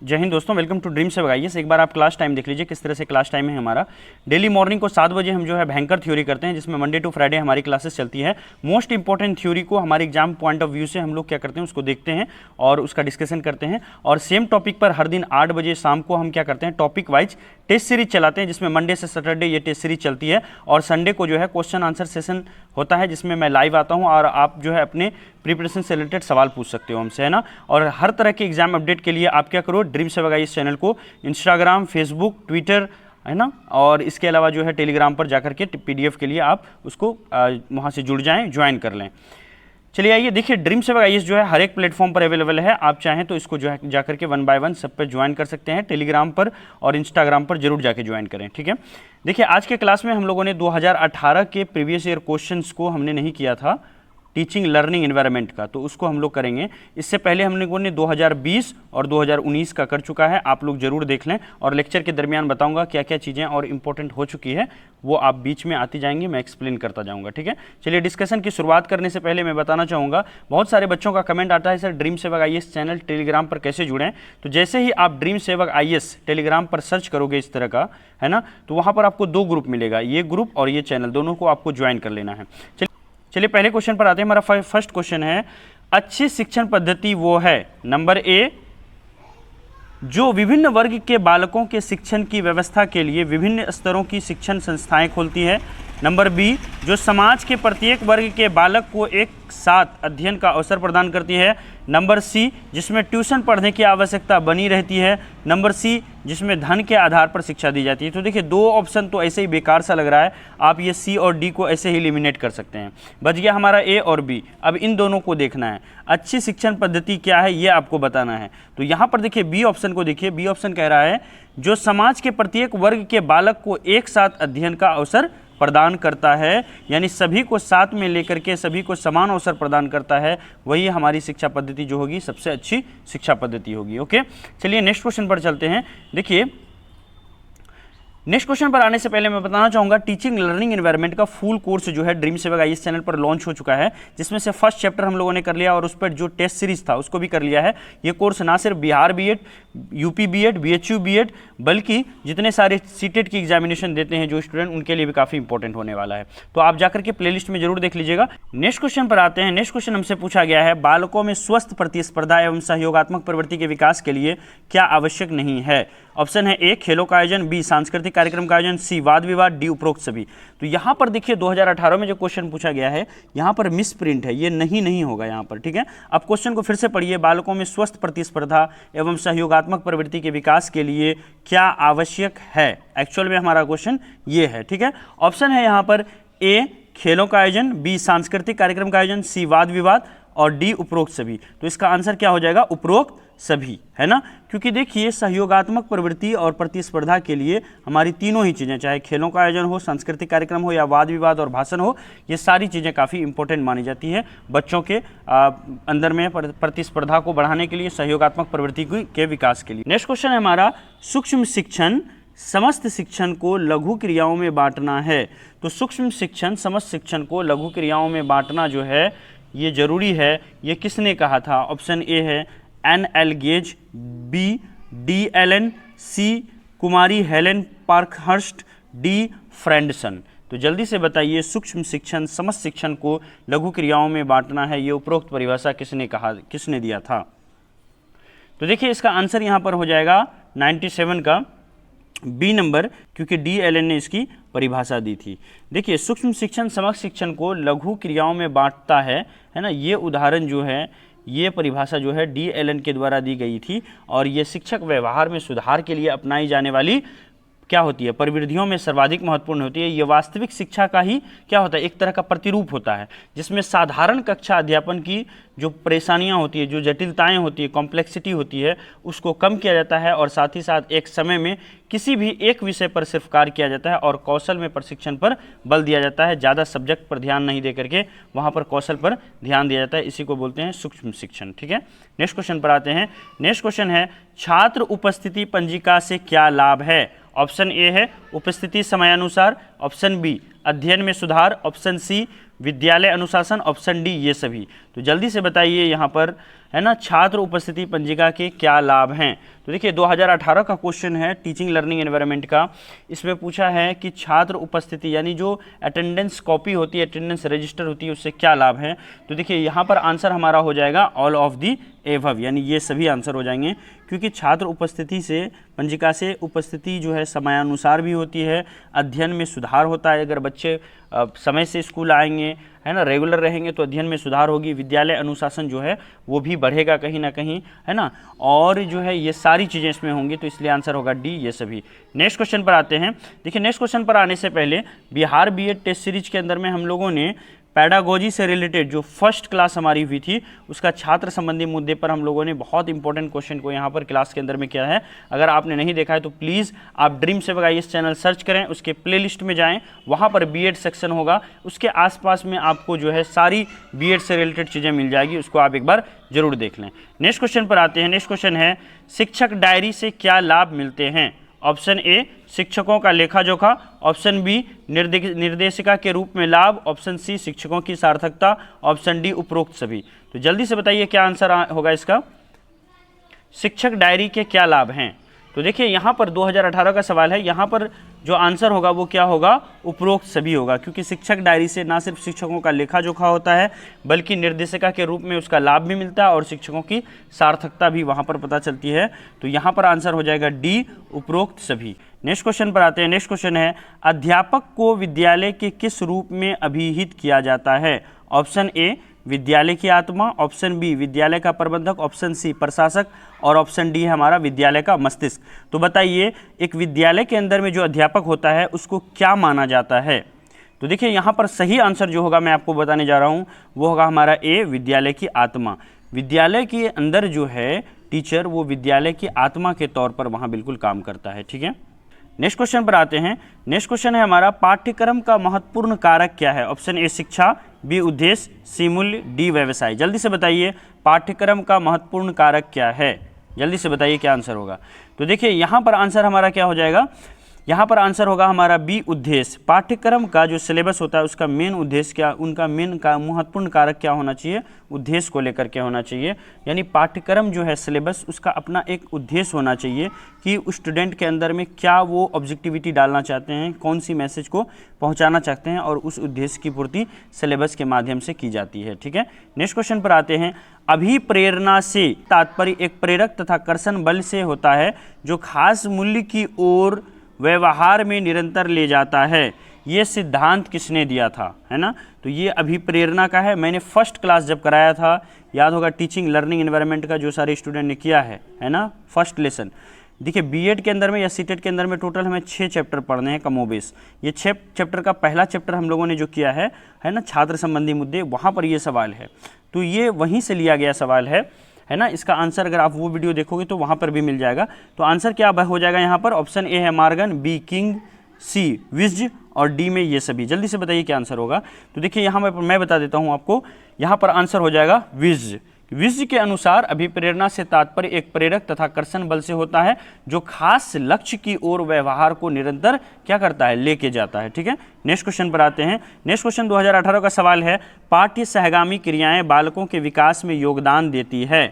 जय हिंद दोस्तों, welcome to dream सेवक आईएएस। एक बार आप क्लास टाइम देख लीजिए किस तरह से क्लास टाइम है हमारा। डेली मॉर्निंग को 7 बजे हम जो है भयंकर थ्योरी करते हैं, जिसमें मंडे टू फ्राइडे हमारी क्लासेस चलती है। मोस्ट इंपॉर्टेंट थ्योरी को हमारे एग्जाम पॉइंट ऑफ व्यू से हम लोग क्या करते हैं, उसको देखते हैं और उसका डिस्कशन करते हैं। और सेम टॉपिक पर हर दिन 8 बजे शाम को हम क्या करते हैं, टॉपिक वाइज टेस्ट सीरीज चलाते हैं, जिसमें मंडे से सैटरडे ये टेस्ट सीरीज चलती है। और संडे को जो है क्वेश्चन आंसर सेशन होता है, जिसमें मैं लाइव आता हूँ और आप जो है अपने प्रिपरेशन से रिलेटेड सवाल पूछ सकते हो हमसे, है ना। और हर तरह के एग्जाम अपडेट के लिए आप क्या करो, ड्रीम सेवक आईएएस चैनल को इंस्टाग्राम, फेसबुक, ट्विटर, है ना, और इसके अलावा जो है टेलीग्राम पर जाकर के पीडीएफ के लिए आप उसको वहाँ से जुड़ जाएं, ज्वाइन कर लें। चलिए आइए देखिए, ड्रीम सेवक आईएएस जो है हर एक प्लेटफॉर्म पर अवेलेबल है। आप चाहें तो इसको जो है जाकर के 1 बाय 1 सब पे ज्वाइन कर सकते हैं। टेलीग्राम पर और इंस्टाग्राम पर जरूर जाके ज्वाइन करें, ठीक है। देखिए आज के क्लास में हम लोगों ने 2018 के प्रीवियस ईयर क्वेश्चंस को हमने नहीं किया था, टीचिंग लर्निंग एनवायरनमेंट का, तो उसको हम लोग करेंगे। इससे पहले हम लोगों ने 2020 और 2019 का कर चुका है, आप लोग जरूर देख लें। और लेक्चर के दरमियान बताऊंगा क्या क्या चीज़ें और इंपॉर्टेंट हो चुकी है, वो आप बीच में आती जाएंगी, मैं एक्सप्लेन करता जाऊंगा, ठीक है। चलिए डिस्कशन की शुरुआत करने से पहले मैं बताना चाहूँगा, बहुत सारे बच्चों का कमेंट आता है, सर ड्रीम सेवक आईएएस चैनल टेलीग्राम पर कैसे जुड़ें। तो जैसे ही आप ड्रीम सेवक आईएएस टेलीग्राम पर सर्च करोगे इस तरह का, है ना, तो वहाँ पर आपको 2 ग्रुप मिलेगा, ये ग्रुप और ये चैनल, दोनों को आपको ज्वाइन कर लेना है। चलिए पहले क्वेश्चन पर आते हैं। हमारा फर्स्ट क्वेश्चन है, अच्छी शिक्षण पद्धति वो है, नंबर ए, जो विभिन्न वर्ग के बालकों के शिक्षण की व्यवस्था के लिए विभिन्न स्तरों की शिक्षण संस्थाएं खोलती है। नंबर बी, जो समाज के प्रत्येक वर्ग के बालक को एक साथ अध्ययन का अवसर प्रदान करती है। नंबर सी, जिसमें ट्यूशन पढ़ने की आवश्यकता बनी रहती है। नंबर सी, जिसमें धन के आधार पर शिक्षा दी जाती है। तो देखिए 2 ऑप्शन तो ऐसे ही बेकार सा लग रहा है, आप ये सी और डी को ऐसे ही एलिमिनेट कर सकते हैं। बच गया हमारा ए और बी। अब इन दोनों को देखना है, अच्छी शिक्षण पद्धति क्या है ये आपको बताना है। तो यहाँ पर देखिए बी ऑप्शन को देखिए, बी ऑप्शन कह रहा है जो समाज के प्रत्येक वर्ग के बालक को एक साथ अध्ययन का अवसर प्रदान करता है, यानी सभी को साथ में लेकर के सभी को समान अवसर प्रदान करता है, वही हमारी शिक्षा पद्धति जो होगी सबसे अच्छी शिक्षा पद्धति होगी। ओके, चलिए नेक्स्ट क्वेश्चन पर चलते हैं। देखिए नेक्स्ट क्वेश्चन पर आने से पहले मैं बताना चाहूँगा, टीचिंग लर्निंग एनवायरनमेंट का फुल कोर्स जो है ड्रीम सेवक आईएएस चैनल पर लॉन्च हो चुका है, जिसमें से फर्स्ट चैप्टर हम लोगों ने कर लिया और उस पर जो टेस्ट सीरीज था उसको भी कर लिया है। ये कोर्स ना सिर्फ Bihar BEd, UP BEd, BHU BEd, बल्कि जितने सारे सीटेट की एग्जामिनेशन देते हैं जो स्टूडेंट, उनके लिए भी काफ़ी इंपॉर्टेंट होने वाला है। तो आप जाकर के प्लेलिस्ट में जरूर देख लीजिएगा। नेक्स्ट क्वेश्चन पर आते हैं। नेक्स्ट क्वेश्चन हमसे पूछा गया है, बालकों में स्वस्थ प्रतिस्पर्धा एवं सहयोगात्मक प्रवृत्ति के विकास के लिए क्या आवश्यक नहीं है। ऑप्शन है ए, खेलों का आयोजन, बी, सांस्कृतिक कार्यक्रम का आयोजन, सी, वाद विवाद, डी, उपरोक्त सभी। तो यहाँ पर देखिए 2018 में जो क्वेश्चन पूछा गया है, यहाँ पर मिस प्रिंट है, ये नहीं होगा यहाँ पर, ठीक है। अब क्वेश्चन को फिर से पढ़िए, बालकों में स्वस्थ प्रतिस्पर्धा एवं सहयोगात्मक प्रवृत्ति के विकास के लिए क्या आवश्यक है। एक्चुअल में हमारा क्वेश्चन ये है, ठीक है। ऑप्शन है यहाँ पर ए, खेलों का आयोजन, बी, सांस्कृतिक कार्यक्रम का आयोजन, सी, वाद विवाद और डी, उपरोक्त सभी। तो इसका आंसर क्या हो जाएगा, उपरोक्त सभी, है ना। क्योंकि देखिए सहयोगात्मक प्रवृत्ति और प्रतिस्पर्धा के लिए हमारी तीनों ही चीज़ें, चाहे खेलों का आयोजन हो, सांस्कृतिक कार्यक्रम हो या वाद विवाद और भाषण हो, ये सारी चीज़ें काफ़ी इंपॉर्टेंट मानी जाती है बच्चों के अंदर में प्रतिस्पर्धा को बढ़ाने के लिए, सहयोगात्मक प्रवृत्ति के विकास के लिए। नेक्स्ट क्वेश्चन है हमारा, सूक्ष्म शिक्षण समस्त शिक्षण को लघु क्रियाओं में बांटना है। तो सूक्ष्म शिक्षण समस्त शिक्षण को लघु क्रियाओं में बांटना जो है ये जरूरी है, ये किसने कहा था। ऑप्शन ए है N.L. Gage, B, D Allen, C, Kumari Helen Parkhurst, D, Friendson. तो जल्दी से बताइए, सूक्ष्म शिक्षण समस्त शिक्षण को लघु क्रियाओं में बांटना है, ये उपरोक्त परिभाषा किसने कहा, किसने दिया था। तो देखिए इसका आंसर यहाँ पर हो जाएगा 97 का बी नंबर, क्योंकि डी एलन ने इसकी परिभाषा दी थी। देखिए सूक्ष्म शिक्षण समस्त शिक्षण को लघु क्रियाओं में बांटता है ना, ये उदाहरण जो है, ये परिभाषा जो है डी एलन के द्वारा दी गई थी। और ये शिक्षक व्यवहार में सुधार के लिए अपनाई जाने वाली क्या होती है, प्रविधियों में सर्वाधिक महत्वपूर्ण होती है। ये वास्तविक शिक्षा का ही क्या होता है, एक तरह का प्रतिरूप होता है, जिसमें साधारण कक्षा अध्यापन की जो परेशानियां होती है, जो जटिलताएं होती है, कॉम्प्लेक्सिटी होती है, उसको कम किया जाता है और साथ ही साथ एक समय में किसी भी एक विषय पर सिर्फ कार्य किया जाता है और कौशल में प्रशिक्षण पर बल दिया जाता है। ज़्यादा सब्जेक्ट पर ध्यान नहीं दे करके वहाँ पर कौशल पर ध्यान दिया जाता है, इसी को बोलते हैं सूक्ष्म शिक्षण, ठीक है। नेक्स्ट क्वेश्चन पर आते हैं। नेक्स्ट क्वेश्चन है, छात्र उपस्थिति पंजिका से क्या लाभ है। ऑप्शन ए है उपस्थिति समयानुसार, ऑप्शन बी अध्ययन में सुधार, ऑप्शन सी विद्यालय अनुशासन, ऑप्शन डी ये सभी। तो जल्दी से बताइए यहाँ पर, है ना, छात्र उपस्थिति पंजिका के क्या लाभ हैं। तो देखिए 2018 का क्वेश्चन है टीचिंग लर्निंग एनवायरनमेंट का। इसमें पूछा है कि छात्र उपस्थिति यानी जो अटेंडेंस कॉपी होती है, अटेंडेंस रजिस्टर होती है, उससे क्या लाभ है। तो देखिए यहाँ पर आंसर हमारा हो जाएगा ऑल ऑफ दी एबव, यानी ये सभी आंसर हो जाएंगे, क्योंकि छात्र उपस्थिति से पंजिका से उपस्थिति जो है समयानुसार भी होती है, अध्ययन में सुधार होता है। अगर बच्चे समय से स्कूल आएंगे, है ना, रेगुलर रहेंगे तो अध्ययन में सुधार होगी, विद्यालय अनुशासन जो है वो भी बढ़ेगा कहीं ना कहीं, है ना, और जो है ये सारी चीज़ें इसमें होंगी। तो इसलिए आंसर होगा डी ये सभी। नेक्स्ट क्वेश्चन पर आते हैं। देखिए नेक्स्ट क्वेश्चन पर आने से पहले बिहार बीएड टेस्ट सीरीज के अंदर में हम लोगों ने पैडागोजी से रिलेटेड जो फर्स्ट क्लास हमारी हुई थी उसका छात्र संबंधी मुद्दे पर हम लोगों ने बहुत इंपॉर्टेंट क्वेश्चन को यहाँ पर क्लास के अंदर में किया है। अगर आपने नहीं देखा है तो प्लीज़ आप ड्रीम सेवक आईएएस चैनल सर्च करें, उसके प्लेलिस्ट में जाएं, वहाँ पर बीएड सेक्शन होगा, उसके आसपास में आपको जो है सारी बीएड से रिलेटेड चीज़ें मिल जाएगी, उसको आप एक बार जरूर देख लें। नेक्स्ट क्वेश्चन पर आते हैं। नेक्स्ट क्वेश्चन है शिक्षक डायरी से क्या लाभ मिलते हैं। ऑप्शन ए शिक्षकों का लेखा जोखा, ऑप्शन बी निर्देशिका के रूप में लाभ, ऑप्शन सी शिक्षकों की सार्थकता, ऑप्शन डी उपरोक्त सभी। तो जल्दी से बताइए क्या आंसर होगा इसका। शिक्षक डायरी के क्या लाभ हैं। तो देखिए यहाँ पर 2018 का सवाल है, यहाँ पर जो आंसर होगा वो क्या होगा, उपरोक्त सभी होगा, क्योंकि शिक्षक डायरी से ना सिर्फ शिक्षकों का लेखा जोखा होता है बल्कि निर्देशिका के रूप में उसका लाभ भी मिलता है और शिक्षकों की सार्थकता भी वहाँ पर पता चलती है। तो यहाँ पर आंसर हो जाएगा डी उपरोक्त सभी। नेक्स्ट क्वेश्चन पर आते हैं। नेक्स्ट क्वेश्चन है अध्यापक को विद्यालय के किस रूप में अभिहित किया जाता है। ऑप्शन ए विद्यालय की आत्मा, ऑप्शन बी विद्यालय का प्रबंधक, ऑप्शन सी प्रशासक और ऑप्शन डी है हमारा विद्यालय का मस्तिष्क। तो बताइए एक विद्यालय के अंदर में जो अध्यापक होता है उसको क्या माना जाता है। तो देखिए यहाँ पर सही आंसर जो होगा मैं आपको बताने जा रहा हूँ वो होगा हमारा ए विद्यालय की आत्मा। विद्यालय के अंदर जो है टीचर वो विद्यालय की आत्मा के तौर पर वहाँ बिल्कुल काम करता है। ठीक है, नेक्स्ट क्वेश्चन पर आते हैं। नेक्स्ट क्वेश्चन है हमारा पाठ्यक्रम का महत्वपूर्ण कारक क्या है। ऑप्शन ए शिक्षा, बी उद्देश्य, सी मूल्य, डी व्यवसाय। जल्दी से बताइए पाठ्यक्रम का महत्वपूर्ण कारक क्या है, जल्दी से बताइए क्या आंसर होगा। तो देखिए यहाँ पर आंसर हमारा क्या हो जाएगा, यहाँ पर आंसर होगा हमारा बी उद्देश्य। पाठ्यक्रम का जो सिलेबस होता है उसका मेन उद्देश्य क्या, उनका मेन का महत्वपूर्ण कारक क्या होना चाहिए, उद्देश्य को लेकर के होना चाहिए। यानी पाठ्यक्रम जो है सिलेबस उसका अपना एक उद्देश्य होना चाहिए कि स्टूडेंट के अंदर में क्या वो ऑब्जेक्टिविटी डालना चाहते हैं, कौन सी मैसेज को पहुंचाना चाहते हैं, और उस उद्देश्य की पूर्ति सिलेबस के माध्यम से की जाती है। ठीक है, नेक्स्ट क्वेश्चन पर आते हैं। अभिप्रेरणा से तात्पर्य एक प्रेरक तथा कर्षण बल से होता है जो खास मूल्य की ओर व्यवहार में निरंतर ले जाता है। ये सिद्धांत किसने दिया था, है ना। तो ये अभिप्रेरणा का है, मैंने फर्स्ट क्लास जब कराया था, याद होगा टीचिंग लर्निंग एनवायरनमेंट का जो सारे स्टूडेंट ने किया है ना, फर्स्ट लेसन। देखिए बीएड के अंदर में या सीटेट के अंदर में टोटल हमें 6 चैप्टर पढ़ने हैं कमोबेश। ये 6 चैप्टर का पहला चैप्टर हम लोगों ने जो किया है ना, छात्र संबंधी मुद्दे, वहाँ पर ये सवाल है। तो ये वहीं से लिया गया सवाल है ना। इसका आंसर अगर आप वो वीडियो देखोगे तो वहाँ पर भी मिल जाएगा। तो आंसर क्या हो जाएगा यहाँ पर, ऑप्शन ए है मार्गन, बी किंग, सी विज और डी में ये सभी। जल्दी से बताइए क्या आंसर होगा। तो देखिए यहाँ मैं बता देता हूँ आपको, यहाँ पर आंसर हो जाएगा विज। विज के अनुसार अभिप्रेरणा से तात्पर्य एक प्रेरक तथा कर्षण बल से होता है जो खास लक्ष्य की ओर व्यवहार को निरंतर क्या करता है, लेके जाता है। ठीक है, नेक्स्ट क्वेश्चन पर आते हैं। नेक्स्ट क्वेश्चन 2018 का सवाल है पाठ्य सहगामी क्रियाएं बालकों के विकास में योगदान देती है।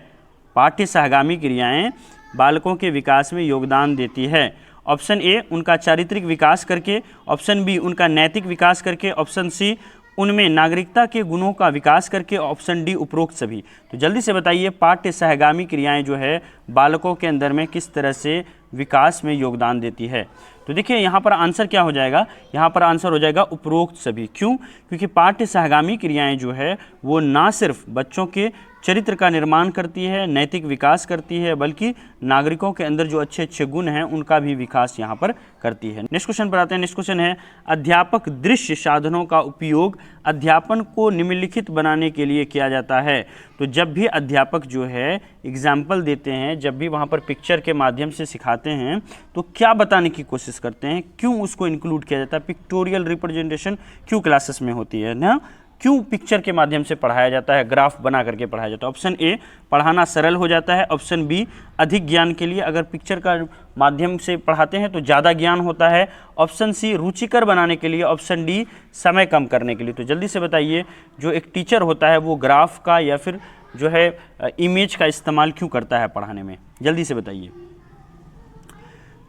पाठ्य सहगामी क्रियाएं बालकों के विकास में योगदान देती है। ऑप्शन ए उनका चारित्रिक विकास करके, ऑप्शन बी उनका नैतिक विकास करके, ऑप्शन सी उनमें नागरिकता के गुणों का विकास करके, ऑप्शन डी उपरोक्त सभी। तो जल्दी से बताइए पाठ्य सहगामी क्रियाएं जो है बालकों के अंदर में किस तरह से विकास में योगदान देती है। तो देखिए यहाँ पर आंसर क्या हो जाएगा, यहाँ पर आंसर हो जाएगा उपरोक्त सभी। क्यों, क्योंकि पाठ्य सहगामी क्रियाएं जो है वो ना सिर्फ बच्चों के चरित्र का निर्माण करती है, नैतिक विकास करती है, बल्कि नागरिकों के अंदर जो अच्छे अच्छे गुण हैं उनका भी विकास यहाँ पर करती है। नेक्स्ट क्वेश्चन पर आते हैं। नेक्स्ट क्वेश्चन है अध्यापक दृश्य साधनों का उपयोग अध्यापन को निम्नलिखित बनाने के लिए किया जाता है। तो जब भी अध्यापक जो है एग्जाम्पल देते हैं, जब भी वहाँ पर पिक्चर के माध्यम से सिखाते हैं तो क्या बताने की कोशिश करते हैं, क्यों उसको इंक्लूड किया जाता है, पिक्टोरियल रिप्रेजेंटेशन क्यों क्लासेस में होती है ना, क्यों पिक्चर के माध्यम से पढ़ाया जाता है, ग्राफ बना करके पढ़ाया जाता है? ऑप्शन ए, पढ़ाना सरल हो जाता है। ऑप्शन बी, अधिक ज्ञान के लिए, अगर पिक्चर का माध्यम से पढ़ाते हैं तो ज़्यादा ज्ञान होता है। ऑप्शन सी, रुचिकर बनाने के लिए। ऑप्शन डी, समय कम करने के लिए। तो जल्दी से बताइए, जो एक टीचर होता है वो ग्राफ का या फिर जो है इमेज का इस्तेमाल क्यों करता है पढ़ाने में? जल्दी से बताइए।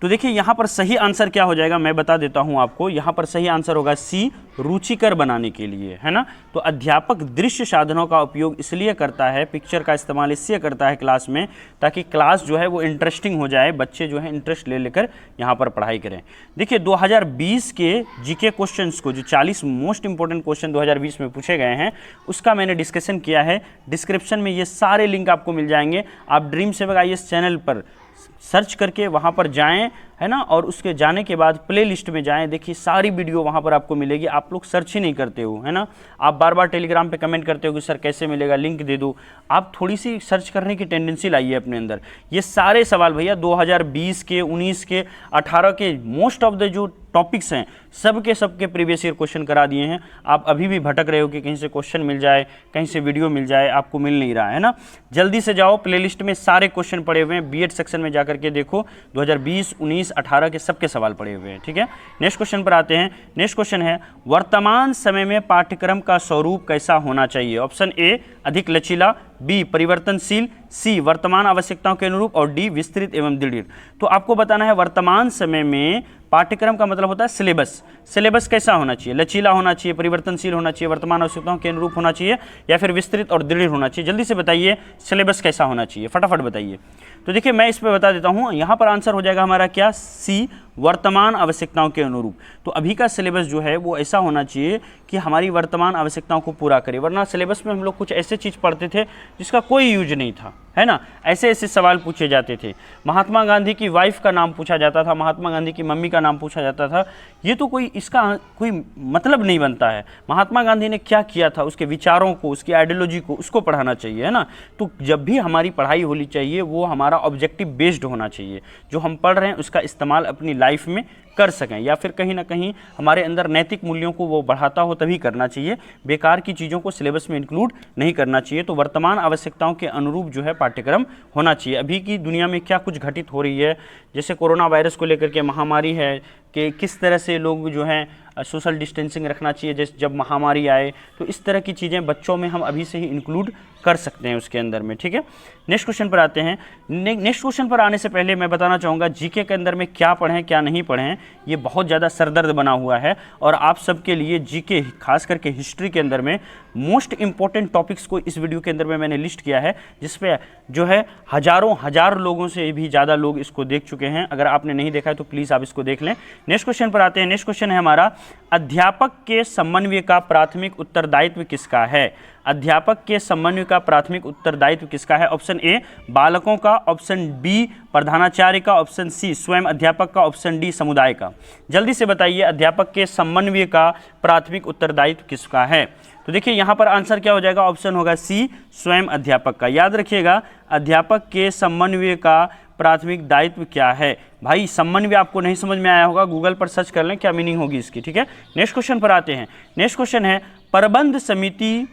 तो देखिए यहाँ पर सही आंसर क्या हो जाएगा, मैं बता देता हूँ आपको। यहाँ पर सही आंसर होगा सी, रुचिकर बनाने के लिए, है ना। तो अध्यापक दृश्य साधनों का उपयोग इसलिए करता है, पिक्चर का इस्तेमाल इसलिए करता है क्लास में, ताकि क्लास जो है वो इंटरेस्टिंग हो जाए, बच्चे जो है इंटरेस्ट ले लेकर यहाँ पर पढ़ाई करें। देखिए 2020 के जीके क्वेश्चंस को, जो 40 मोस्ट इंपॉर्टेंट क्वेश्चन 2020 में पूछे गए हैं, उसका मैंने डिस्कशन किया है। डिस्क्रिप्शन में ये सारे लिंक आपको मिल जाएंगे। आप ड्रीम सेवक IAS चैनल पर सर्च करके वहाँ पर जाएं, है ना, और उसके जाने के बाद प्ले लिस्ट में जाएं। देखिए सारी वीडियो वहाँ पर आपको मिलेगी। आप लोग सर्च ही नहीं करते हो, है ना। आप बार बार टेलीग्राम पे कमेंट करते हो कि सर कैसे मिलेगा, लिंक दे दो। आप थोड़ी सी सर्च करने की टेंडेंसी लाइए अपने अंदर। ये सारे सवाल भैया 2020 के, 19 के, 18 के मोस्ट ऑफ द जो टॉपिक्स हैं सबके प्रीवियस ईयर क्वेश्चन करा दिए हैं। आप अभी भी भटक रहे हो कि कहीं से क्वेश्चन मिल जाए, कहीं से वीडियो मिल जाए, आपको मिल नहीं रहा है ना। जल्दी से जाओ, प्लेलिस्ट में सारे क्वेश्चन पड़े हुए हैं। बीएड सेक्शन में जाकर के देखो, 2020, 19, 18 के सबके सवाल पड़े हुए हैं, ठीक है। नेक्स्ट क्वेश्चन पर आते हैं। नेक्स्ट क्वेश्चन है, वर्तमान समय में पाठ्यक्रम का स्वरूप कैसा होना चाहिए? ऑप्शन ए, अधिक लचीला। बी, परिवर्तनशील। सी, वर्तमान आवश्यकताओं के अनुरूप। और डी, विस्तृत एवं दृढ़। तो आपको बताना है वर्तमान समय में पाठ्यक्रम का मतलब होता है सिलेबस। सिलेबस कैसा होना चाहिए? लचीला होना चाहिए, परिवर्तनशील होना चाहिए, वर्तमान आवश्यकताओं के अनुरूप होना चाहिए, या फिर विस्तृत और दृढ़ होना चाहिए? जल्दी से बताइए, सिलेबस कैसा होना चाहिए, फटाफट बताइए। तो देखिए मैं इस पर बता देता हूँ। यहाँ पर आंसर हो जाएगा हमारा क्या? सी, वर्तमान आवश्यकताओं के अनुरूप। तो अभी का सिलेबस जो है वो ऐसा होना चाहिए कि हमारी वर्तमान आवश्यकताओं को पूरा करे, वरना सिलेबस में हम लोग कुछ ऐसे चीज़ पढ़ते थे जिसका कोई यूज नहीं था, है ना। ऐसे ऐसे सवाल पूछे जाते थे। महात्मा गांधी की वाइफ का नाम पूछा जाता था, महात्मा गांधी की मम्मी का नाम पूछा जाता था। ये तो कोई, इसका कोई मतलब नहीं बनता है। महात्मा गांधी ने क्या किया था, उसके विचारों को, उसकी आइडियोलॉजी को, उसको पढ़ाना चाहिए, है ना। तो जब भी हमारी पढ़ाई होनी चाहिए वो हमारा ऑब्जेक्टिव बेस्ड होना चाहिए। जो हम पढ़ रहे हैं उसका इस्तेमाल अपनी लाइफ में कर सकें, या फिर कहीं ना कहीं हमारे अंदर नैतिक मूल्यों को वो बढ़ाता हो तभी करना चाहिए। बेकार की चीज़ों को सिलेबस में इंक्लूड नहीं करना चाहिए। तो वर्तमान आवश्यकताओं के अनुरूप जो है पाठ्यक्रम होना चाहिए। अभी की दुनिया में क्या कुछ घटित हो रही है, जैसे कोरोना वायरस को लेकर के महामारी है, कि किस तरह से लोग जो हैं सोशल डिस्टेंसिंग रखना चाहिए जैसे जब महामारी आए, तो इस तरह की चीज़ें बच्चों में हम अभी से ही इंक्लूड कर सकते हैं उसके अंदर में, ठीक है। नेक्स्ट क्वेश्चन पर आते हैं। नेक्स्ट क्वेश्चन पर आने से पहले मैं बताना चाहूँगा जीके के अंदर में क्या पढ़ें क्या नहीं पढ़ें, ये बहुत ज़्यादा सरदर्द बना हुआ है। और आप सबके लिए जीके, खास करके हिस्ट्री के अंदर में मोस्ट इंपॉर्टेंट टॉपिक्स को इस वीडियो के अंदर में मैंने लिस्ट किया है, जिसपे जो है हजार लोगों से भी ज़्यादा लोग इसको देख चुके हैं। अगर आपने नहीं देखा है तो प्लीज़ आप इसको देख लें। नेक्स्ट क्वेश्चन पर आते हैं। नेक्स्ट क्वेश्चन है हमारा, अध्यापक के समन्वय का प्राथमिक उत्तरदायित्व किसका है? अध्यापक के समन्वय का प्राथमिक उत्तरदायित्व किसका है? ऑप्शन ए, बालकों का। ऑप्शन बी, प्रधानाचार्य का। ऑप्शन सी, स्वयं अध्यापक का। ऑप्शन डी, समुदाय का। जल्दी से बताइए, अध्यापक के समन्वय का प्राथमिक उत्तरदायित्व किसका है? तो देखिए यहाँ पर आंसर क्या हो जाएगा? ऑप्शन होगा सी, स्वयं अध्यापक का। याद रखिएगा, अध्यापक के समन्वय का प्राथमिक दायित्व क्या है? भाई समन्वय आपको नहीं समझ में आया होगा, गूगल पर सर्च कर लें क्या मीनिंग होगी इसकी, ठीक है। नेक्स्ट क्वेश्चन पर आते हैं। नेक्स्ट क्वेश्चन है, प्रबंध समिति।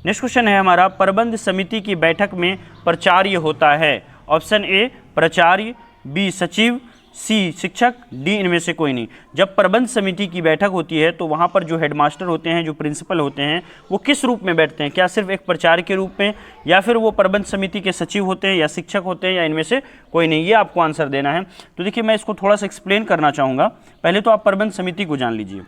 नेक्स्ट क्वेश्चन है हमारा, प्रबंध समिति की बैठक में प्राचार्य होता है। ऑप्शन ए, प्राचार्य। बी, सचिव। सी, शिक्षक। डी, इनमें से कोई नहीं। जब प्रबंध समिति की बैठक होती है तो वहाँ पर जो हेडमास्टर होते हैं, जो प्रिंसिपल होते हैं, वो किस रूप में बैठते हैं? क्या सिर्फ एक प्राचार्य के रूप में, या फिर वो प्रबंध समिति के सचिव होते हैं, या शिक्षक होते हैं, या इनमें से कोई नहीं? ये आपको आंसर देना है। तो देखिए मैं इसको थोड़ा सा एक्सप्लेन करना चाहूँगा। पहले तो आप प्रबंध समिति को जान लीजिए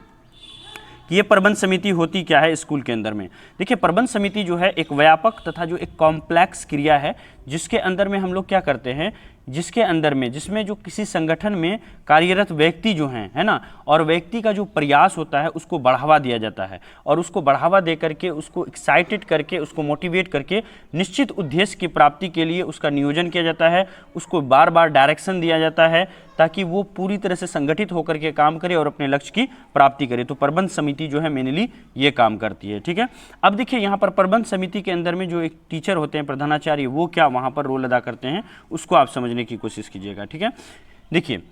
कि ये प्रबंध समिति होती क्या है स्कूल के अंदर में। देखिए प्रबंध समिति जो है एक व्यापक तथा जो एक कॉम्प्लेक्स क्रिया है, जिसके अंदर में हम लोग क्या करते हैं, जिसमें जो किसी संगठन में कार्यरत व्यक्ति जो हैं, है ना, और व्यक्ति का जो प्रयास होता है उसको बढ़ावा दिया जाता है, और उसको बढ़ावा दे करके, उसको एक्साइटेड करके, उसको मोटिवेट करके निश्चित उद्देश्य की प्राप्ति के लिए उसका नियोजन किया जाता है, उसको बार बार डायरेक्शन दिया जाता है ताकि वो पूरी तरह से संगठित होकर के काम करे और अपने लक्ष्य की प्राप्ति करे। तो प्रबंध समिति जो है मेनली ये काम करती है, ठीक है। अब देखिए यहाँ पर प्रबंध समिति के अंदर में जो एक टीचर होते हैं, प्रधानाचार्य, वो क्या वहाँ पर रोल अदा करते हैं उसको आप समझने की कोशिश कीजिएगा, ठीक है। देखिए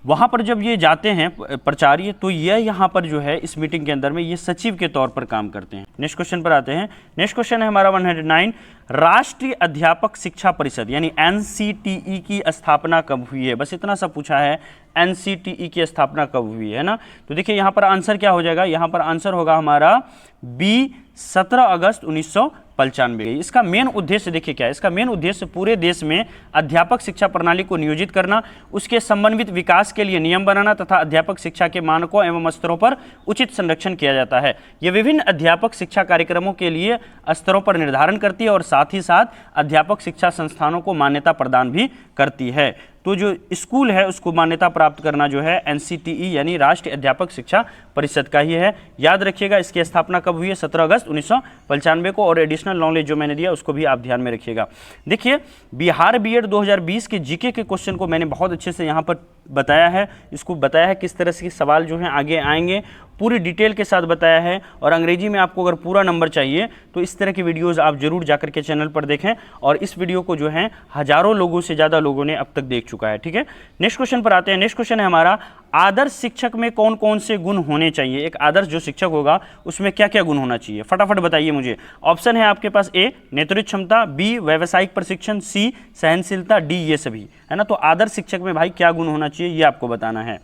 वहाँ पर जब ये जाते हैं प्राचार्य, तो ये यहाँ पर जो है इस मीटिंग के अंदर में ये सचिव के तौर पर काम करते हैं। नेक्स्ट क्वेश्चन पर आते हैं। नेक्स्ट क्वेश्चन है हमारा 109, राष्ट्रीय अध्यापक शिक्षा परिषद यानी एनसीटीई की स्थापना कब हुई है? बस इतना सा पूछा है, एनसीटीई की स्थापना कब हुई है ना। तो देखिए यहाँ पर आंसर क्या हो जाएगा, यहाँ पर आंसर होगा हमारा बी 17 अगस्त 1995। इसका मेन उद्देश्य देखिए क्या है, इसका मेन उद्देश्य पूरे देश में अध्यापक शिक्षा प्रणाली को नियोजित करना, उसके समन्वित विकास के लिए नियम बनाना तथा अध्यापक शिक्षा के मानकों एवं स्तरों पर उचित संरक्षण किया जाता है। यह विभिन्न अध्यापक शिक्षा कार्यक्रमों के लिए स्तरों पर निर्धारण करती है और साथ ही साथ अध्यापक शिक्षा संस्थानों को मान्यता प्रदान भी करती है। तो जो स्कूल है उसको मान्यता प्राप्त करना जो है एनसीटीई यानी राष्ट्रीय अध्यापक शिक्षा परिषद का ही है। याद रखिएगा इसकी स्थापना कब हुई है, 17 अगस्त 1995 को। और एडिशनल नॉलेज जो मैंने दिया उसको भी आप ध्यान में रखिएगा। देखिए बिहार बीएड 2020 के जीके के क्वेश्चन को मैंने बहुत अच्छे से यहाँ पर बताया है, इसको बताया है किस तरह से सवाल जो हैं आगे आएंगे, पूरी डिटेल के साथ बताया है। और अंग्रेजी में आपको अगर पूरा नंबर चाहिए तो इस तरह की वीडियोस आप जरूर जाकर के चैनल पर देखें। और इस वीडियो को जो है हजारों लोगों से ज़्यादा लोगों ने अब तक देख चुका है, ठीक है। नेक्स्ट क्वेश्चन पर आते हैं। नेक्स्ट क्वेश्चन है हमारा, आदर्श शिक्षक में कौन कौन से गुण होने चाहिए? एक आदर्श जो शिक्षक होगा उसमें क्या क्या गुण होना चाहिए, फटाफट बताइए मुझे। ऑप्शन है आपके पास, ए नेतृत्व क्षमता, बी व्यावसायिक प्रशिक्षण, सी सहनशीलता, डी ये सभी, है ना। तो आदर्श शिक्षक में भाई क्या गुण होना चाहिए ये आपको बताना है।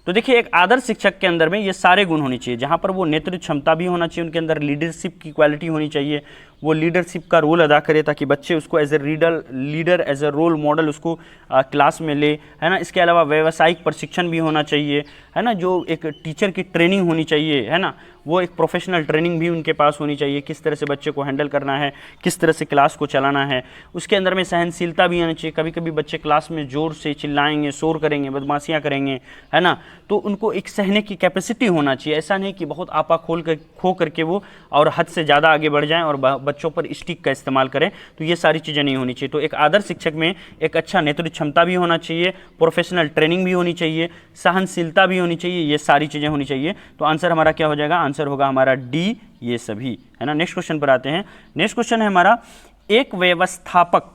तो देखिए एक आदर्श शिक्षक के अंदर में ये सारे गुण होने चाहिए, जहाँ पर वो नेतृत्व क्षमता भी होना चाहिए, उनके अंदर लीडरशिप की क्वालिटी होनी चाहिए, वो लीडरशिप का रोल अदा करे ताकि बच्चे उसको as a leader as a role model उसको क्लास में ले, है ना। इसके अलावा व्यावसायिक प्रशिक्षण भी होना चाहिए, है ना, जो एक टीचर की ट्रेनिंग होनी चाहिए, है ना, वो एक प्रोफेशनल ट्रेनिंग भी उनके पास होनी चाहिए, किस तरह से बच्चे को हैंडल करना है, किस तरह से क्लास को चलाना है। उसके अंदर में सहनशीलता भी आनी चाहिए, कभी कभी बच्चे क्लास में ज़ोर से चिल्लाएंगे, शोर करेंगे, बदमाशियाँ करेंगे, है ना, तो उनको एक सहने की कैपेसिटी होना चाहिए। ऐसा नहीं कि बहुत आपा खो करके वो और हद से ज़्यादा आगे बढ़ जाएं और बच्चों पर स्टिक का इस्तेमाल करें, तो ये सारी चीज़ें नहीं होनी चाहिए। तो एक आदर्श शिक्षक में एक अच्छा नेतृत्व क्षमता भी होना चाहिए, प्रोफेशनल ट्रेनिंग भी होनी चाहिए, सहनशीलता भी होनी चाहिए, ये सारी चीज़ें होनी चाहिए। तो आंसर हमारा क्या हो जाएगा, आंसर होगा हमारा डी ये सभी, है ना। नेक्स्ट क्वेश्चन पर आते हैं। नेक्स्ट क्वेश्चन है हमारा, एक व्यवस्थापक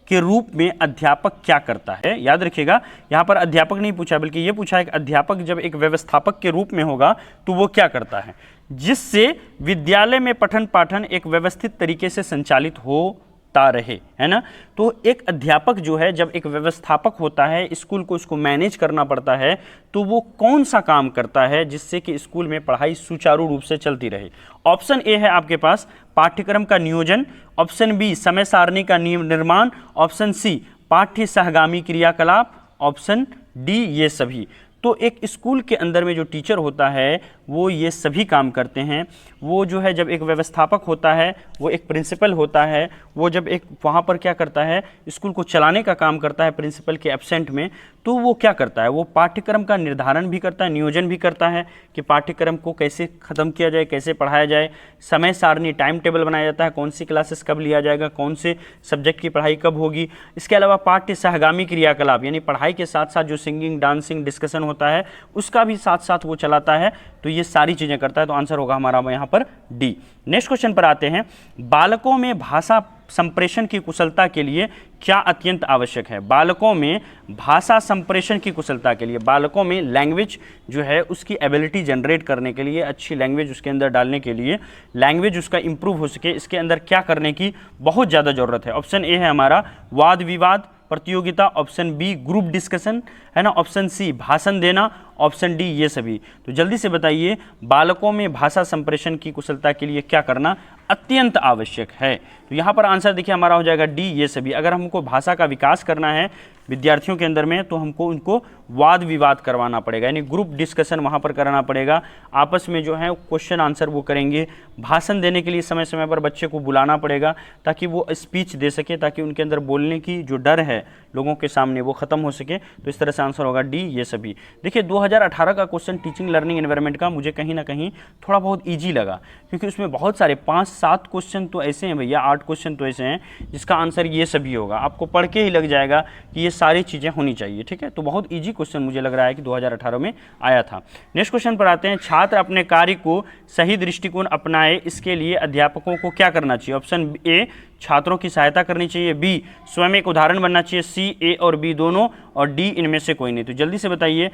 के रूप में अध्यापक क्या करता है? याद रखिएगा यहाँ पर अध्यापक नहीं पूछा बल्कि ये पूछा है कि अध्यापक जब एक व्यवस्थापक के रूप में होगा तो वो क्या करता है, जिससे विद्यालय में पठन पाठन एक व्यवस्थित तरीके से संचालित होता रहे, है ना। तो एक अध्यापक जो है जब एक व्यवस्थापक होता है, स्कूल को उसको मैनेज करना पड़ता है, तो वो कौन सा काम करता है जिससे कि स्कूल में पढ़ाई सुचारू रूप से चलती रहे? ऑप्शन ए है आपके पास पाठ्यक्रम का नियोजन, ऑप्शन बी समय सारणी का निर्माण, ऑप्शन सी पाठ्य सहगामी क्रियाकलाप, ऑप्शन डी ये सभी। तो एक स्कूल के अंदर में जो टीचर होता है वो ये सभी काम करते हैं। वो जो है जब एक व्यवस्थापक होता है, वो एक प्रिंसिपल होता है, वो जब एक वहाँ पर क्या करता है, स्कूल को चलाने का काम करता है प्रिंसिपल के एब्सेंट में, तो वो क्या करता है, वो पाठ्यक्रम का निर्धारण भी करता है, नियोजन भी करता है कि पाठ्यक्रम को कैसे ख़त्म किया जाए, कैसे पढ़ाया जाए, समय सारणी टाइम टेबल बनाया जाता है, कौन सी क्लासेस कब लिया जाएगा, कौन से सब्जेक्ट की पढ़ाई कब होगी। इसके अलावा पाठ्य सहगामी क्रियाकलाप यानी पढ़ाई के साथ साथ जो सिंगिंग डांसिंग डिस्कशन होता है उसका भी साथ साथ वो चलाता है। तो ये सारी चीज़ें करता है। तो आंसर होगा हमारा यहाँ पर डी। नेक्स्ट क्वेश्चन पर आते हैं। बालकों में भाषा संप्रेषण की कुशलता के लिए क्या अत्यंत आवश्यक है? बालकों में भाषा संप्रेषण की कुशलता के लिए, बालकों में लैंग्वेज जो है उसकी एबिलिटी जनरेट करने के लिए, अच्छी लैंग्वेज उसके अंदर डालने के लिए, लैंग्वेज उसका इंप्रूव हो सके, इसके अंदर क्या करने की बहुत ज़्यादा ज़रूरत है? ऑप्शन ए है हमारा वाद विवाद प्रतियोगिता, ऑप्शन बी ग्रुप डिस्कशन, है ना, ऑप्शन सी भाषण देना, ऑप्शन डी ये सभी। तो जल्दी से बताइए, बालकों में भाषा संप्रेषण की कुशलता के लिए क्या करना अत्यंत आवश्यक है? तो यहाँ पर आंसर देखिए हमारा हो जाएगा डी ये सभी। अगर हमको भाषा का विकास करना है विद्यार्थियों के अंदर में तो हमको उनको वाद विवाद करवाना पड़ेगा, यानी ग्रुप डिस्कशन वहाँ पर कराना पड़ेगा। आपस में जो है क्वेश्चन आंसर वो करेंगे। भाषण देने के लिए समय समय पर बच्चे को बुलाना पड़ेगा ताकि वो स्पीच दे सके, ताकि उनके अंदर बोलने की जो डर है लोगों के सामने वो ख़त्म हो सके। तो इस तरह से आंसर होगा डी ये सभी। देखिए 2018 का क्वेश्चन टीचिंग लर्निंग एनवायरनमेंट का मुझे कहीं ना कहीं थोड़ा बहुत ईजी लगा, क्योंकि उसमें बहुत सारे 5-7 क्वेश्चन तो ऐसे हैं भैया, 8 क्वेश्चन तो ऐसे हैं जिसका आंसर ये सभी होगा। आपको पढ़ के ही लग जाएगा कि ये सारी चीज़ें होनी चाहिए, ठीक है। तो बहुत ईजी क्वेश्चन मुझे लग रहा है कि 2018 में आया था। नेक्स्ट क्वेश्चन पर आते हैं। छात्र अपने कार्य को सही दृष्टिकोण अपनाए, इसके लिए अध्यापकों को क्या करना चाहिए? ऑप्शन ए छात्रों की सहायता करनी चाहिए, बी स्वयं एक उदाहरण बनना चाहिए, सी ए और बी दोनों, और डी इनमें से कोई नहीं। तो जल्दी से बताइए,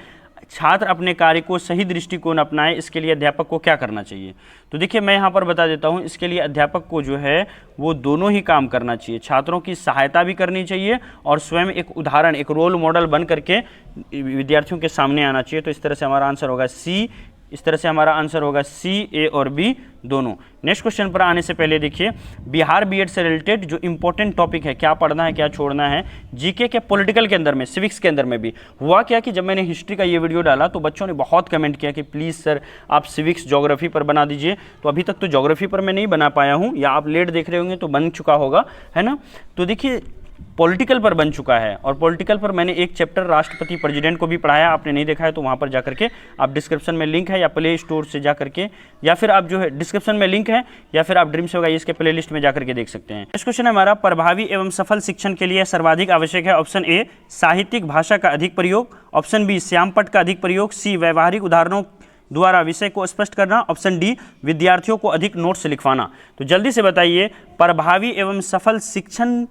छात्र अपने कार्य को सही दृष्टिकोण अपनाए, इसके लिए अध्यापक को क्या करना चाहिए? तो देखिए मैं यहाँ पर बता देता हूँ, इसके लिए अध्यापक को जो है वो दोनों ही काम करना चाहिए। छात्रों की सहायता भी करनी चाहिए और स्वयं एक उदाहरण, एक रोल मॉडल बन करके विद्यार्थियों के सामने आना चाहिए। तो इस तरह से हमारा आंसर होगा सी, इस तरह से हमारा आंसर होगा सी, ए और बी दोनों। नेक्स्ट क्वेश्चन पर आने से पहले देखिए, बिहार बीएड से रिलेटेड जो इंपॉर्टेंट टॉपिक है, क्या पढ़ना है क्या छोड़ना है, जीके के पॉलिटिकल के अंदर में, सिविक्स के अंदर में भी हुआ क्या कि जब मैंने हिस्ट्री का ये वीडियो डाला तो बच्चों ने बहुत कमेंट किया कि प्लीज़ सर आप सिविक्स ज्योग्राफी पर बना दीजिए। तो अभी तक तो ज्योग्राफी पर मैं नहीं बना पाया हूँ, या आप लेट देख रहे होंगे तो बन चुका होगा, है ना। तो देखिए पॉलिटिकल पर बन चुका है, और पॉलिटिकल पर मैंने एक चैप्टर राष्ट्रपति प्रेसिडेंट को भी पढ़ाया। आपने नहीं देखा है तो वहाँ पर जाकर के आप डिस्क्रिप्शन में लिंक है, या प्ले स्टोर से जाकर के, या फिर आप जो है डिस्क्रिप्शन में लिंक है, या फिर आप ड्रीम सेवक आईएएस के प्ले लिस्ट में जाकर के देख सकते हैं। नेक्स्ट क्वेश्चन है हमारा, प्रभावी एवं सफल शिक्षण के लिए सर्वाधिक आवश्यक है। ऑप्शन ए साहित्यिक भाषा का अधिक प्रयोग, ऑप्शन बी श्यामपट्ट का अधिक प्रयोग, सी व्यवहारिक उदाहरणों द्वारा विषय को स्पष्ट करना, ऑप्शन डी विद्यार्थियों को अधिक नोट्स लिखवाना। तो जल्दी से बताइए, प्रभावी एवं सफल शिक्षण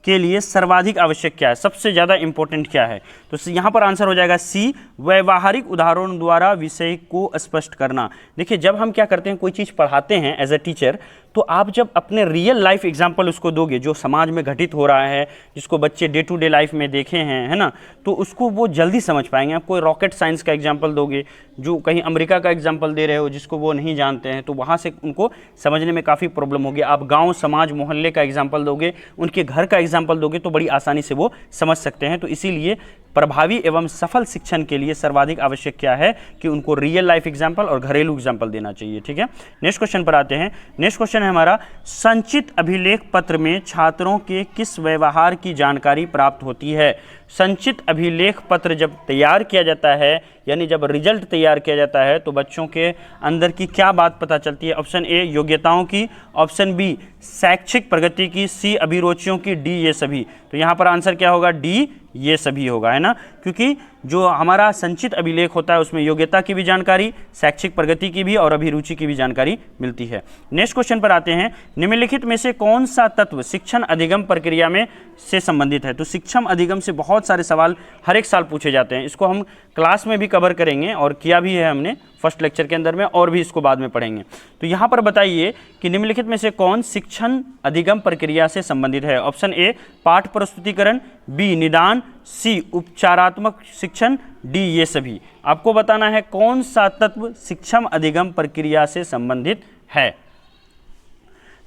के लिए सर्वाधिक आवश्यक क्या है, सबसे ज़्यादा इंपॉर्टेंट क्या है? तो यहाँ पर आंसर हो जाएगा सी, व्यवहारिक उदाहरणों द्वारा विषय को स्पष्ट करना। देखिए जब हम क्या करते हैं, कोई चीज़ पढ़ाते हैं एज ए टीचर, तो आप जब अपने रियल लाइफ एग्जाम्पल उसको दोगे, जो समाज में घटित हो रहा है, जिसको बच्चे डे टू डे लाइफ में देखे हैं, है ना, तो उसको वो जल्दी समझ पाएंगे। आप कोई रॉकेट साइंस का एग्जाम्पल दोगे, जो कहीं अमेरिका का एग्जाम्पल दे रहे हो जिसको वो नहीं जानते हैं, तो वहाँ से उनको समझने में काफ़ी प्रॉब्लम होगी। आप गाँव समाज मोहल्ले का एग्जाम्पल दोगे, उनके घर का एग्जाम्पल दोगे, तो बड़ी आसानी से वो समझ सकते हैं। तो इसीलिए प्रभावी एवं सफल शिक्षण के लिए सर्वाधिक आवश्यक क्या है कि उनको रियल लाइफ एग्जाम्पल और घरेलू एग्जाम्पल देना चाहिए। ठीक है, नेक्स्ट क्वेश्चन पर आते हैं। नेक्स्ट क्वेश्चन है हमारा, संचित अभिलेख पत्र में छात्रों के किस व्यवहार की जानकारी प्राप्त होती है? संचित अभिलेख पत्र जब तैयार किया जाता है, यानी जब रिजल्ट तैयार किया जाता है, तो बच्चों के अंदर की क्या बात पता चलती है? ऑप्शन ए योग्यताओं की, ऑप्शन बी शैक्षिक प्रगति की, सी अभिरुचियों की, डी ये सभी। तो यहाँ पर आंसर क्या होगा? डी ये सभी होगा, है ना, क्योंकि जो हमारा संचित अभिलेख होता है उसमें योग्यता की भी जानकारी, शैक्षिक प्रगति की भी और अभिरुचि की भी जानकारी मिलती है। नेक्स्ट क्वेश्चन पर आते हैं, निम्नलिखित में से कौन सा तत्व शिक्षण अधिगम प्रक्रिया में से संबंधित है? तो शिक्षण अधिगम से बहुत सारे सवाल हर एक साल पूछे जाते हैं, इसको हम क्लास में भी कवर करेंगे और किया भी है हमने फर्स्ट लेक्चर के अंदर में, और भी इसको बाद में पढ़ेंगे। तो यहाँ पर बताइए कि निम्नलिखित में से कौन शिक्षण अधिगम प्रक्रिया से संबंधित है? ऑप्शन ए पाठ प्रस्तुतिकरण, बी निदान, सी उपचारात्मक शिक्षण, डी ये सभी। आपको बताना है कौन सा तत्व शिक्षण अधिगम प्रक्रिया से संबंधित है।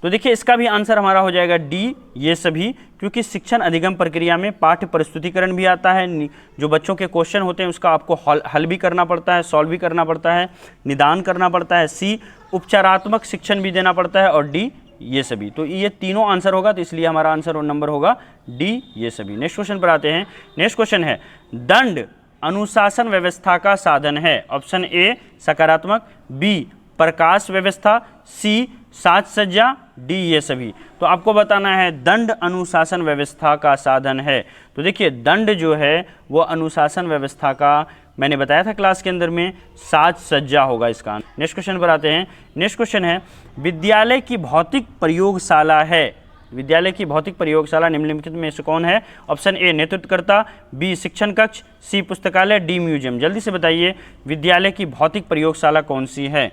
तो देखिए इसका भी आंसर हमारा हो जाएगा डी ये सभी, क्योंकि शिक्षण अधिगम प्रक्रिया में पाठ्य प्रस्तुतिकरण भी आता है, जो बच्चों के क्वेश्चन होते हैं उसका आपको हल भी करना पड़ता है, सॉल्व भी करना पड़ता है, निदान करना पड़ता है, सी उपचारात्मक शिक्षण भी देना पड़ता है, और डी ये सभी। तो ये तीनों आंसर होगा, तो इसलिए हमारा आंसर और नंबर होगा डी ये सभी। नेक्स्ट क्वेश्चन पर आते हैं। नेक्स्ट क्वेश्चन है, दंड अनुशासन व्यवस्था का साधन है? ऑप्शन ए सकारात्मक, बी प्रकाश व्यवस्था, सी साज सज्जा, डी ये सभी। तो आपको बताना है दंड अनुशासन व्यवस्था का साधन है। तो देखिए दंड जो है वो अनुशासन व्यवस्था का, मैंने बताया था क्लास के अंदर में, साज सज्जा होगा इसका। नेक्स्ट क्वेश्चन पर आते हैं। नेक्स्ट क्वेश्चन है, विद्यालय की भौतिक प्रयोगशाला है, विद्यालय की भौतिक प्रयोगशाला निम्नलिखित में से कौन है? ऑप्शन ए नेतृत्वकर्ता, बी शिक्षण कक्ष, सी पुस्तकालय, डी म्यूजियम। जल्दी से बताइए विद्यालय की भौतिक प्रयोगशाला कौन सी है?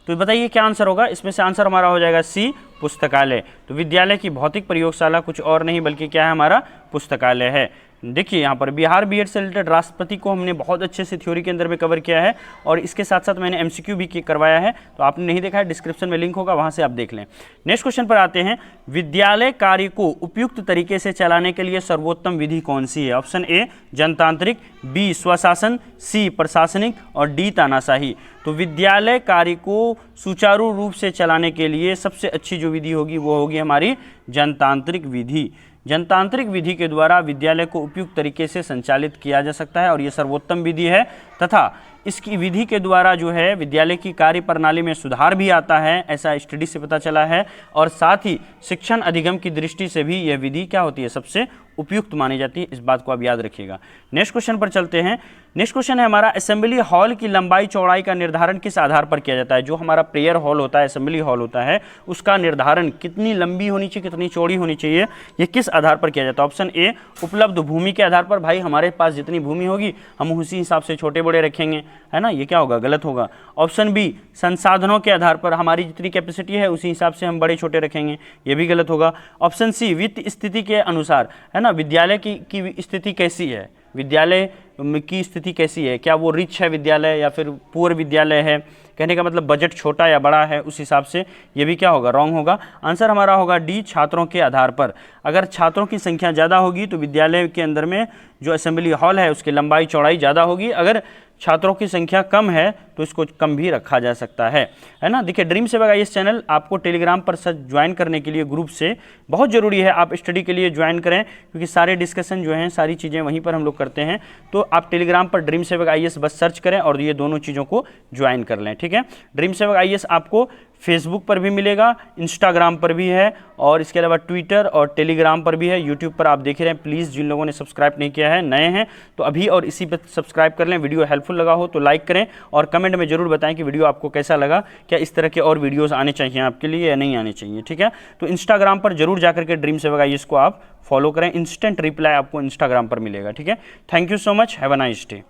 तो बताइए क्या आंसर होगा? इसमें से आंसर हमारा हो जाएगा सी पुस्तकालय। तो विद्यालय की भौतिक प्रयोगशाला कुछ और नहीं बल्कि क्या है, हमारा पुस्तकालय है। देखिए यहाँ पर बिहार बीएड से रिलेटेड राष्ट्रपति को हमने बहुत अच्छे से थ्योरी के अंदर में कवर किया है, और इसके साथ साथ मैंने एमसीक्यू भी करवाया है, तो आपने नहीं देखा है डिस्क्रिप्शन में लिंक होगा, वहाँ से आप देख लें। नेक्स्ट क्वेश्चन पर आते हैं, विद्यालय कार्य को उपयुक्त तरीके से चलाने के लिए सर्वोत्तम विधि कौन सी है? ऑप्शन ए जनतांत्रिक, बी स्वशासन, सी प्रशासनिक, और डी तानाशाही। तो विद्यालय कार्य को सुचारू रूप से चलाने के लिए सबसे अच्छी जो विधि होगी वो होगी हमारी जनतांत्रिक विधि। जनतांत्रिक विधि के द्वारा विद्यालय को उपयुक्त तरीके से संचालित किया जा सकता है, और ये सर्वोत्तम विधि है, तथा इसकी विधि के द्वारा जो है विद्यालय की कार्य प्रणाली में सुधार भी आता है, ऐसा स्टडी से पता चला है, और साथ ही शिक्षण अधिगम की दृष्टि से भी यह विधि क्या होती है, सबसे उपयुक्त मानी जाती है, इस बात को आप याद रखिएगा। नेक्स्ट क्वेश्चन पर चलते हैं। नेक्स्ट क्वेश्चन है हमारा, असेंबली हॉल की लंबाई चौड़ाई का निर्धारण किस आधार पर किया जाता है? जो हमारा प्रेयर हॉल होता है, असेंबली हॉल होता है, उसका निर्धारण कितनी लंबी होनी चाहिए, कितनी चौड़ी होनी चाहिए, ये किस आधार पर किया जाता है? ऑप्शन ए, उपलब्ध भूमि के आधार पर। भाई हमारे पास जितनी भूमि होगी हम उसी हिसाब से छोटे बड़े रखेंगे, है ना, ये क्या होगा, गलत होगा। ऑप्शन बी, संसाधनों के आधार पर, हमारी जितनी कैपेसिटी है उसी हिसाब से हम बड़े छोटे रखेंगे, ये भी गलत होगा। ऑप्शन सी, वित्त स्थिति के अनुसार, है ना, विद्यालय की स्थिति कैसी है, विद्यालय की स्थिति कैसी है, क्या वो रिच है विद्यालय या फिर पुअर विद्यालय है, कहने का मतलब बजट छोटा या बड़ा है, उस हिसाब से, ये भी क्या होगा, रॉन्ग होगा। आंसर हमारा होगा डी, छात्रों के आधार पर। अगर छात्रों की संख्या ज़्यादा होगी तो विद्यालय के अंदर में जो असेंबली हॉल है उसकी लंबाई चौड़ाई ज़्यादा होगी, अगर छात्रों की संख्या कम है तो इसको कम भी रखा जा सकता है ना। देखिए ड्रीम सेवक आईएएस चैनल आपको टेलीग्राम पर ज्वाइन करने के लिए ग्रुप से बहुत ज़रूरी है, आप स्टडी के लिए ज्वाइन करें, क्योंकि सारे डिस्कशन जो हैं, सारी चीज़ें वहीं पर हम लोग करते हैं। तो आप टेलीग्राम पर ड्रीम सेवक आईएएस बस सर्च करें और ये दोनों चीज़ों को ज्वाइन कर लें, ठीक है। ड्रीम सेवक आईएएस आपको फेसबुक पर भी मिलेगा, इंस्टाग्राम पर भी है, और इसके अलावा ट्विटर और टेलीग्राम पर भी है। यूट्यूब पर आप देख रहे हैं, प्लीज़ जिन लोगों ने सब्सक्राइब नहीं किया है, नए हैं तो अभी और इसी पर सब्सक्राइब कर लें। वीडियो हेल्पफुल लगा हो तो लाइक करें और कमेंट में ज़रूर बताएं कि वीडियो आपको कैसा लगा, क्या इस तरह के और वीडियोज़ आने चाहिए आपके लिए या नहीं आने चाहिए, ठीक है। तो इंस्टाग्राम पर जरूर जाकर के ड्रीम सेवक आईएएस को आप फॉलो करें, इंस्टेंट रिप्लाई आपको इंस्टाग्राम पर मिलेगा, ठीक है। Thank you so much, have a nice day.